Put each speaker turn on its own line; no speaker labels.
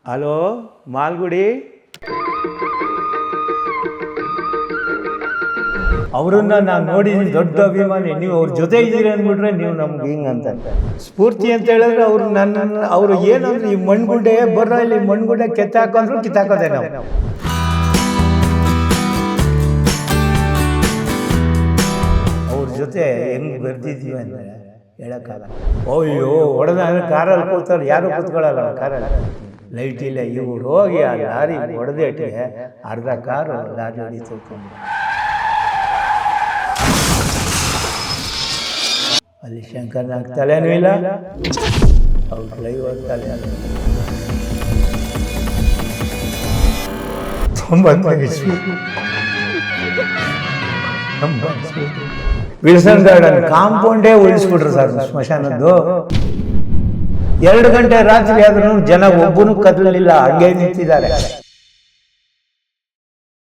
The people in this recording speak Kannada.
ಹಲೋ ಮಾಲ್ಗುಡಿ, ಅವರನ್ನ ನಾನು ನೋಡಿದ್ದೀನಿ, ದೊಡ್ಡ ಅಭಿಮಾನಿ. ನೀವು ಅವ್ರ ಜೊತೆ ಇದ್ದೀರಿ ಅಂದ್ಬಿಟ್ರೆ ನೀವು ನಮ್ಗೆ ಹಿಂಗಂತ ಸ್ಫೂರ್ತಿ ಅಂತ ಹೇಳಿದ್ರೆ ಅವರು ಏನಂದ್ರೆ ಈ ಮಣ್ಗುಡ್ಡೆ ಬರ್ರ, ಇಲ್ಲಿ ಮಣ್ಗುಡ್ಡೆ ಕಿತ್ತಾಕೊಂಡ್ರು ಕಿತ್ತಾಕೋದೆ ನಾವು. ಅವ್ರ ಜೊತೆ ಹೆಂಗ್ ಬರ್ತಿದ್ದೀವಿ ಅಂದರೆ ಹೇಳೋಕ್ಕಾಗಲ್ಲ. ಅಯ್ಯೋ ಹೊಡೆದ ಕಾರಲ್ಲಿ ಕೂತಾರೆ, ಯಾರು ಕೂತ್ಕೊಳ್ಳಲ್ಲ ಕಾರಲ್ಲಿ, ಲೈಟ್ ಇಲ್ಲ. ಇವ್ರು ಹೋಗಿ ಆ ಲಾರಿ ಹೊಡೆದೇಟಿಗೆ ಅರ್ಧ ಕಾರು ಲಾರಿ ಹೊಡಿ ತಿಳ್ಕೊಂಡು ಅಲ್ಲಿ ಶಂಕರ್ನಾಗ ತಲೆನೂ ಇಲ್ಲ, ಅವ್ರ ಡ್ರೈವರ್ ತಲೆ ವಿಲ್ಸನ್ ಗಾರ್ಡನ್ ಕಾಂಪೌಂಡೇ ಉಳಿಸ್ಬಿಟ್ರು ಸರ್ ಸ್ಮಶಾನದ್ದು. 2 ಗಂಟೆ ರಾತ್ರಿ ಆದ್ರೂ ಜನ ಒಬ್ಬನು ಕದಲಿಲ್ಲ, ಹಂಗೆ ನಿಂತಿದ್ದಾರೆ.